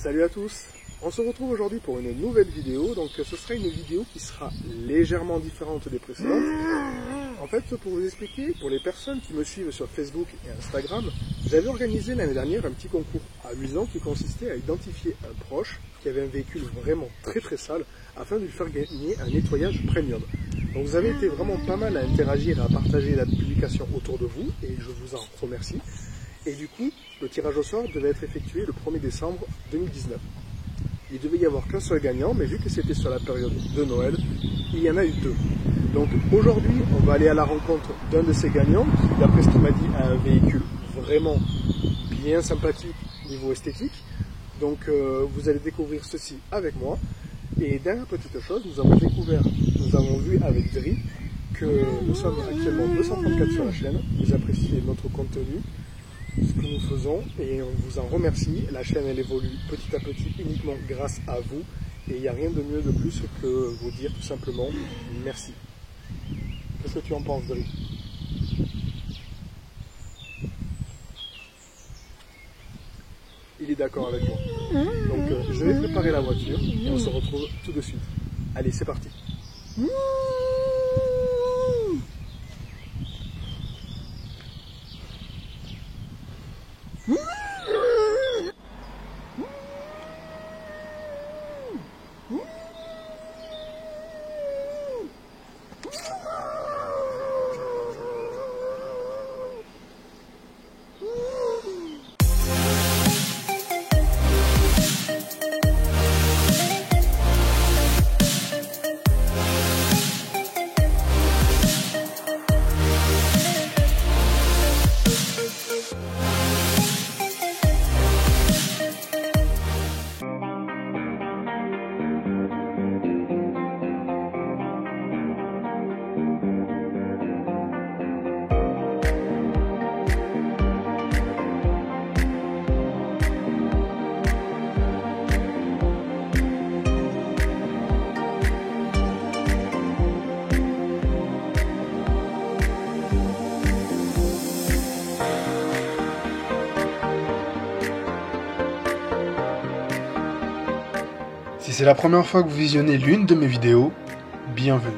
Salut à tous, on se retrouve aujourd'hui pour une nouvelle vidéo, donc ce sera une vidéo qui sera légèrement différente des précédentes. En fait, pour vous expliquer, pour les personnes qui me suivent sur Facebook et Instagram, j'avais organisé l'année dernière un petit concours amusant qui consistait à identifier un proche qui avait un véhicule vraiment très sale afin de lui faire gagner un nettoyage premium. Donc vous avez été vraiment pas mal à interagir et à partager la publication autour de vous et je vous en remercie. Et du coup, le tirage au sort devait être effectué le 1er décembre 2019. Il devait y avoir qu'un seul gagnant, mais vu que c'était sur la période de Noël, il y en a eu deux. Donc aujourd'hui, on va aller à la rencontre d'un de ces gagnants qui, d'après ce qu'il m'a dit, a un véhicule vraiment bien sympathique niveau esthétique. Donc vous allez découvrir ceci avec moi. Et dernière petite chose, nous avons vu avec Dri que nous sommes actuellement 234 sur la chaîne. Vous appréciez notre contenu, ce que nous faisons et on vous en remercie. La chaîne elle évolue petit à petit uniquement grâce à vous et il n'y a rien de mieux de plus que vous dire tout simplement merci. Qu'est-ce que tu en penses, Dri? Il est d'accord avec moi. Donc je vais préparer la voiture et on se retrouve tout de suite. Allez, c'est parti. Si c'est la première fois que vous visionnez l'une de mes vidéos, bienvenue.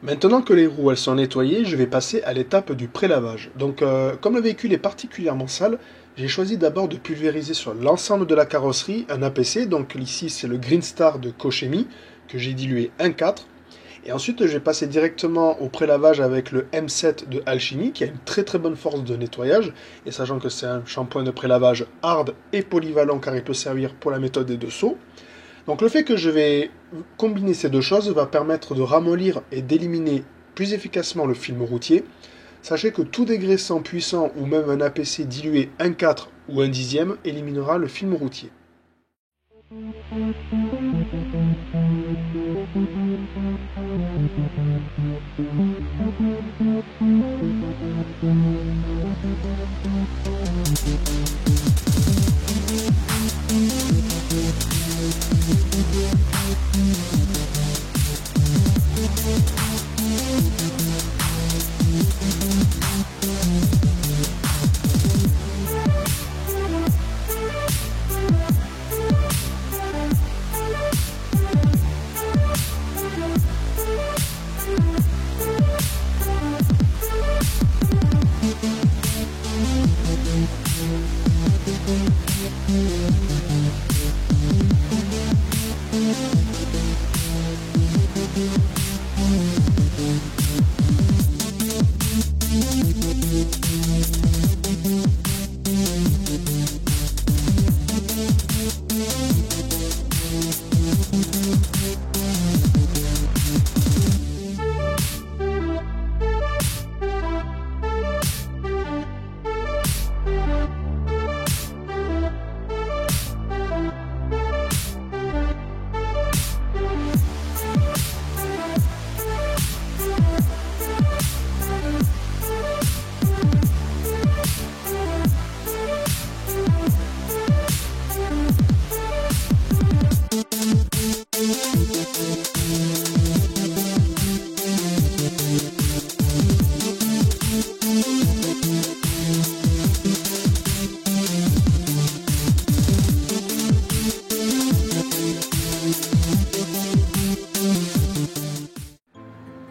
Maintenant que les roues elles sont nettoyées, je vais passer à l'étape du pré-lavage. Donc comme le véhicule est particulièrement sale, j'ai choisi d'abord de pulvériser sur l'ensemble de la carrosserie un APC. Donc ici c'est le Green Star de Kochemi que j'ai dilué 1,4. Et ensuite, je vais passer directement au prélavage avec le M7 de Alchemy, qui a une très très bonne force de nettoyage. Et sachant que c'est un shampoing de prélavage hard et polyvalent, car il peut servir pour la méthode des 2 seaux. Donc le fait que je vais combiner ces 2 choses va permettre de ramollir et d'éliminer plus efficacement le film routier. Sachez que tout dégraissant puissant ou même un APC dilué 1/4 ou 1/10 éliminera le film routier.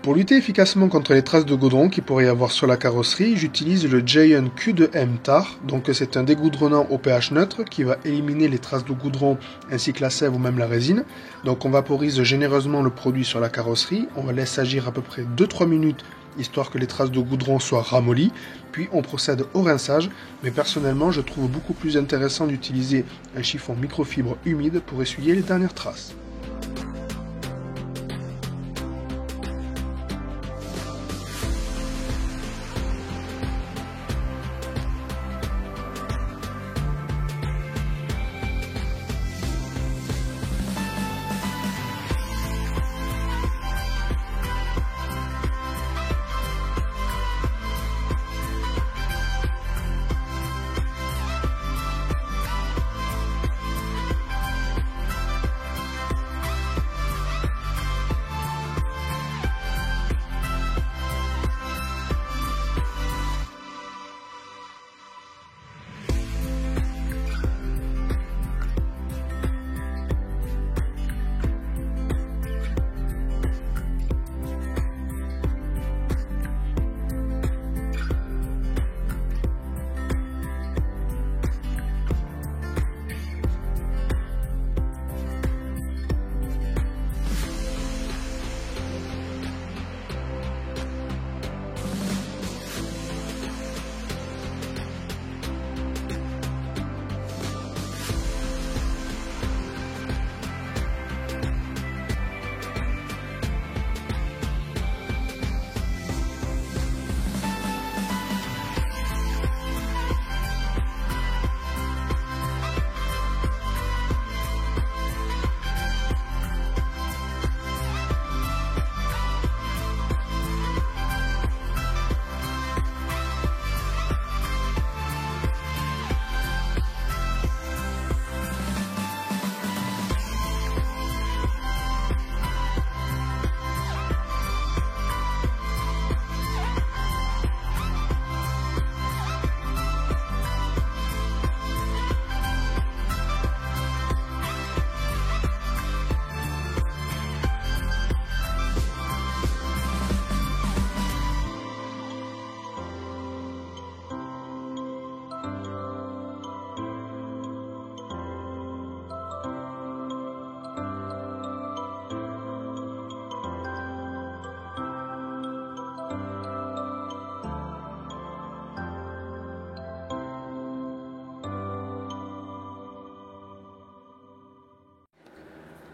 Pour lutter efficacement contre les traces de goudron qu'il pourrait y avoir sur la carrosserie, j'utilise le Giant Q2M Tar. Donc c'est un dégoudronnant au pH neutre qui va éliminer les traces de goudron ainsi que la sève ou même la résine. Donc on vaporise généreusement le produit sur la carrosserie, on va laisser agir à peu près 2-3 minutes histoire que les traces de goudron soient ramollies, puis on procède au rinçage, mais personnellement je trouve beaucoup plus intéressant d'utiliser un chiffon microfibre humide pour essuyer les dernières traces.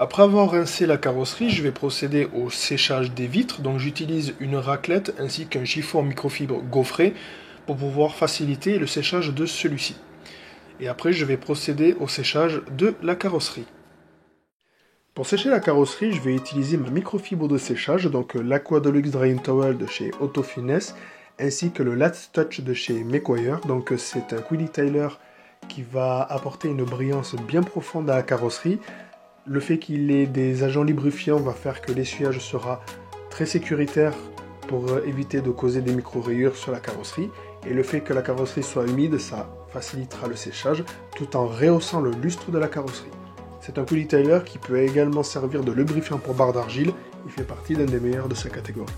Après avoir rincé la carrosserie, je vais procéder au séchage des vitres. Donc j'utilise une raclette ainsi qu'un chiffon en microfibre gaufré pour pouvoir faciliter le séchage de celui-ci. Et après, je vais procéder au séchage de la carrosserie. Pour sécher la carrosserie, je vais utiliser ma microfibre de séchage, donc l'Aqua Deluxe Drying Towel de chez Auto Finesse, ainsi que le Last Touch de chez Mequire. Donc c'est un Quilly Tyler qui va apporter une brillance bien profonde à la carrosserie. Le fait qu'il ait des agents lubrifiants va faire que l'essuyage sera très sécuritaire pour éviter de causer des micro-rayures sur la carrosserie. Et le fait que la carrosserie soit humide, ça facilitera le séchage tout en rehaussant le lustre de la carrosserie. C'est un Quilly Tyler qui peut également servir de lubrifiant pour barre d'argile. Il fait partie d'un des meilleurs de sa catégorie.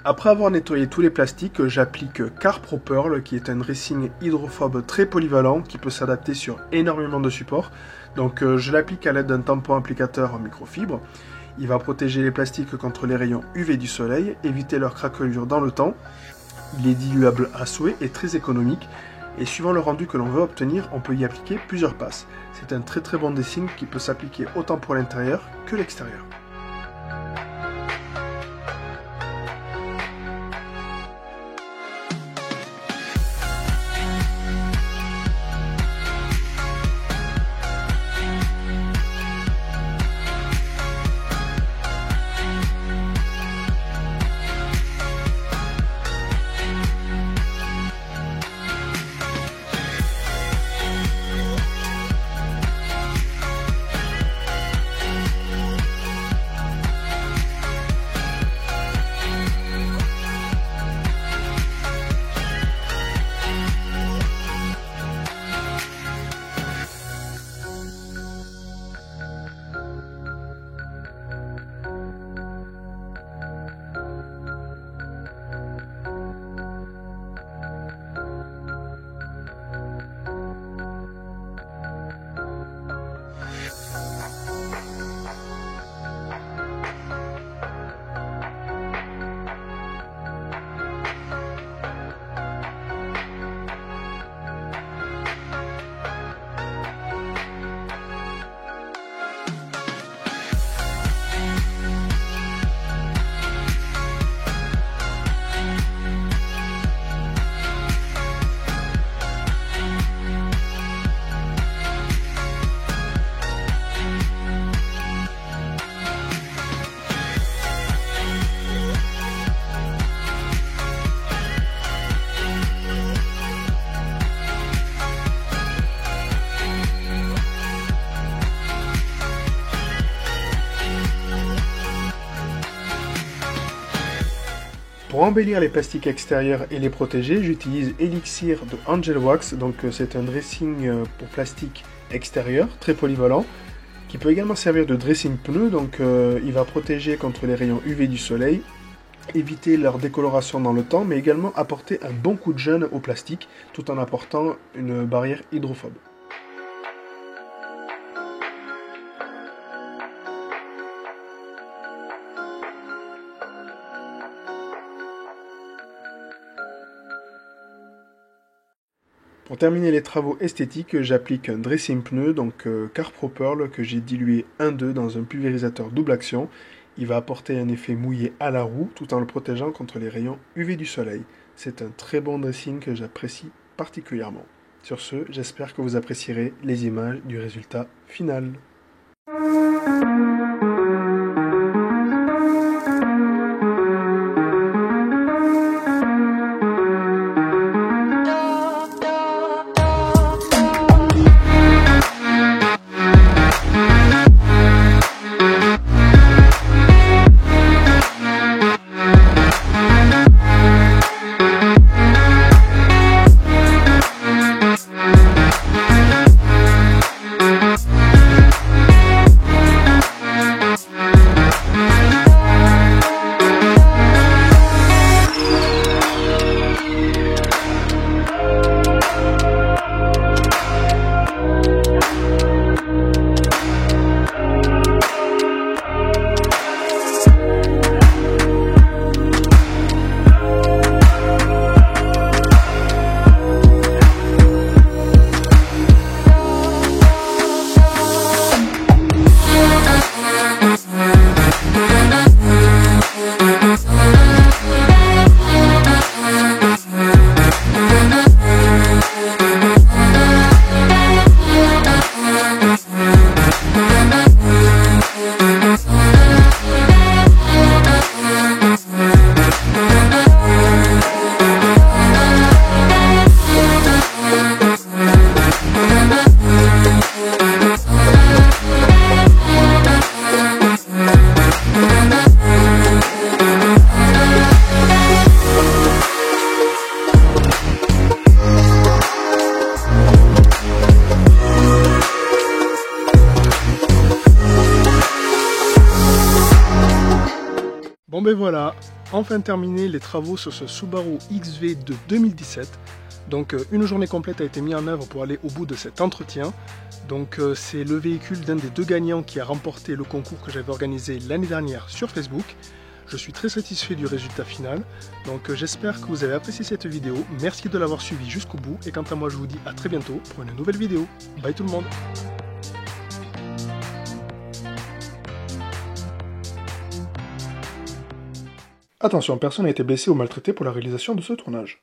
Après avoir nettoyé tous les plastiques, j'applique Car Pro Pearl qui est un dressing hydrophobe très polyvalent qui peut s'adapter sur énormément de supports. Donc je l'applique à l'aide d'un tampon applicateur en microfibre. Il va protéger les plastiques contre les rayons UV du soleil, éviter leur craquelure dans le temps. Il est diluable à souhait et très économique. Et suivant le rendu que l'on veut obtenir, on peut y appliquer plusieurs passes. C'est un très bon dressing qui peut s'appliquer autant pour l'intérieur que l'extérieur. Pour embellir les plastiques extérieurs et les protéger, j'utilise Elixir de Angel Wax. Donc c'est un dressing pour plastique extérieur, très polyvalent, qui peut également servir de dressing pneu. Donc il va protéger contre les rayons UV du soleil, éviter leur décoloration dans le temps, mais également apporter un bon coup de jeune au plastique, tout en apportant une barrière hydrophobe. Pour terminer les travaux esthétiques, j'applique un dressing pneu, donc Carpro Pearl, que j'ai dilué 1,2 dans un pulvérisateur double action. Il va apporter un effet mouillé à la roue, tout en le protégeant contre les rayons UV du soleil. C'est un très bon dressing que j'apprécie particulièrement. Sur ce, j'espère que vous apprécierez les images du résultat final. Bon ben voilà, enfin terminé les travaux sur ce Subaru XV de 2017. Donc une journée complète a été mise en œuvre pour aller au bout de cet entretien. Donc c'est le véhicule d'un des deux gagnants qui a remporté le concours que j'avais organisé l'année dernière sur Facebook. Je suis très satisfait du résultat final. Donc j'espère que vous avez apprécié cette vidéo. Merci de l'avoir suivi jusqu'au bout. Et quant à moi, je vous dis à très bientôt pour une nouvelle vidéo. Bye tout le monde! Attention, personne n'a été blessé ou maltraité pour la réalisation de ce tournage.